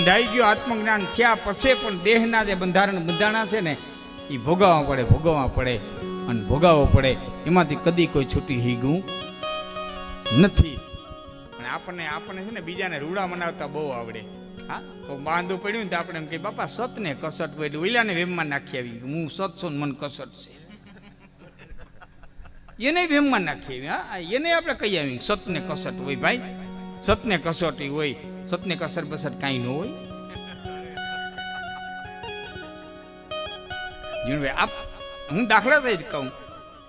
બંધાઈ ગયો આત્મજ્ઞાન થયા પછી પણ દેહના જે બંધાણા છે ને એ ભોગવવા પડે અને ભોગવવો પડે, એમાંથી કદી કોઈ છૂટી હીગું નથી. અને આપણને છે ને બીજાને રૂડા મનાવતા બહુ આવડે. હા, તો બાંધું પડ્યું ને તો આપણે એમ કે બાપા સતને કસટ હોય એટલે ઓલાને વેમમાં નાખી આવી, હું સત છું મન કસટ છે, એને વેમમાં નાખી આવી. હા, એને આપણે કહી આવી સતને કસટ હોય. ભાઈ સતને કસોટી હોય, સતને કસર બસર કાંઈ ન હોય. હું દાખલા થઈ કહું,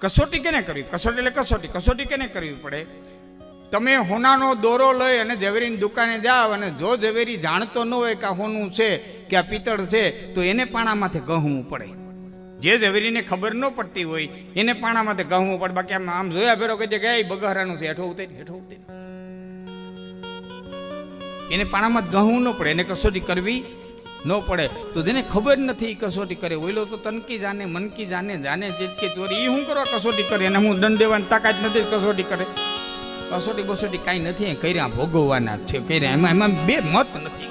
કસોટી કેને કરવી? કસોટી એટલે કસોટી કેને કરવી પડે? તમે હોનાનો દોરો લઈ અને ઝવેરીની દુકાને જાઓ અને જો ઝવેરી જાણતો ન હોય કે આ હોનું છે કે આ પિત્તળ છે તો એને પાણામાંથી કહવું પડે. જે ઝવેરીને ખબર ન પડતી હોય એને પાણામાંથી કહવું પડે. બાકી આમ જોયા ભેરો કહી દે કે એ બગહરાનું છે, હેઠો ઉતરી. એને પાણામાં ગહવું ન પડે, એને કસોટી કરવી ન પડે. તો જેને ખબર નથી કસોટી કરે, ઓઈલો તો તનકી જાને મનકી જાને જેટકે ચોરી, એ શું કરવા કસોટી કરે? એને હું દંડ દેવાની તાકાત નથી, કસોટી કરે. કસોટી બસોટી કાંઈ નથી કર્યા, ભોગવવાના છે કર્યા. એમાં બે મત નથી.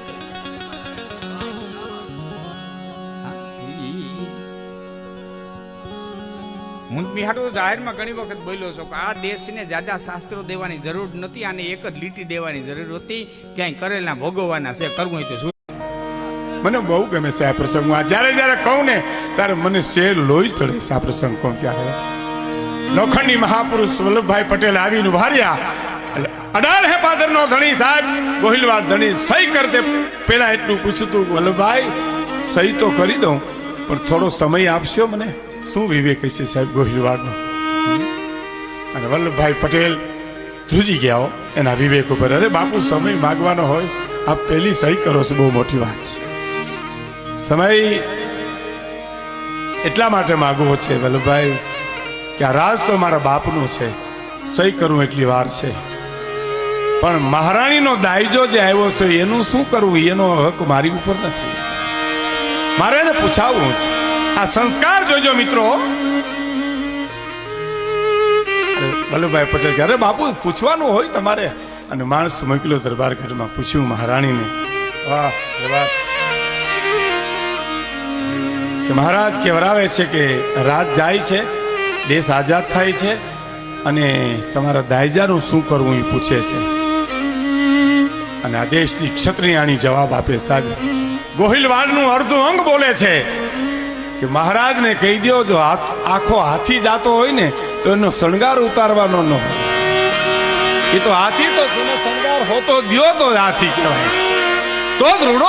હું મિહાડો જાહેરમાં ઘણી વખત બોલ્યો છું કે આ દેશને જાજા શાસ્ત્રો દેવાની જરૂર નથી, આને એક જ લીટી દેવાની જરૂર હતી. ક્યાંય કરેલા ભોગવવાના છે, કરવું હોય તો શું. મને બહુ ગમે છે આ પ્રસંગ. જ્યારે કહું ને ત્યારે મને શેર લોહી ચડે છે આ પ્રસંગ કહું ત્યારે. લોખંડી મહાપુરુષ વલ્લભભાઈ પટેલ આવીને ઉભા રહ્યા. અડાર હે પાદરનો ધણી સાહેબ ગોહિલવાડ ધણી સહી કરતે પેલા એટલું પૂછ્યું હતું, વલ્લભભાઈ સહી તો કરી દઉં પણ થોડો સમય આપશો મને? શું વિવેક હશે સાહેબ ગોહિલવાડનો? અને વલ્લભભાઈ પટેલ ધ્રુજી ગયા એના વિવેક ઉપર. અરે બાપુ સમય માગવાનો હોય, આપ પહેલી સહી કરો છો, બહુ મોટી વાત છે. સમય એટલા માટે માગવો છે વલ્લભભાઈ કે આ રાજ તો મારા બાપનું છે, સહી કરું એટલી વાર છે, પણ મહારાણીનો દાયજો જે આવ્યો છે એનું શું કરવું? એનો હક મારી ઉપર નથી, મારે એને પૂછાવવું છે. આ સંસ્કાર જોજો મિત્રો. વલ્લભભાઈ પટેલ કે અરે બાપુ પૂછવાનું હોય તમારે. અને માણસ મોકલ્યો દરબારગઢમાં, પૂછ્યું મહારાણીને. વાહ વાહ, કે મહારાજ કેવરાવે છે કે રાત જાય છે, દેશ આઝાદ થાય છે અને તમારા દાયજાનું શું કરવું એ પૂછે છે. અને આ દેશની ક્ષત્રિયાણી જવાબ આપે, સાહેબ ગોહિલવાડનું અડધું અંગ બોલે છે કે મહારાજને કહી દો જો આખો હાથી જાતો હોય ને તો એનો શણગાર ઉતારવાનો ન હોય. એ તો હાથી તો શણગાર હોતો દ્યો તો હાથી કહેવાય, તો જ રૂડો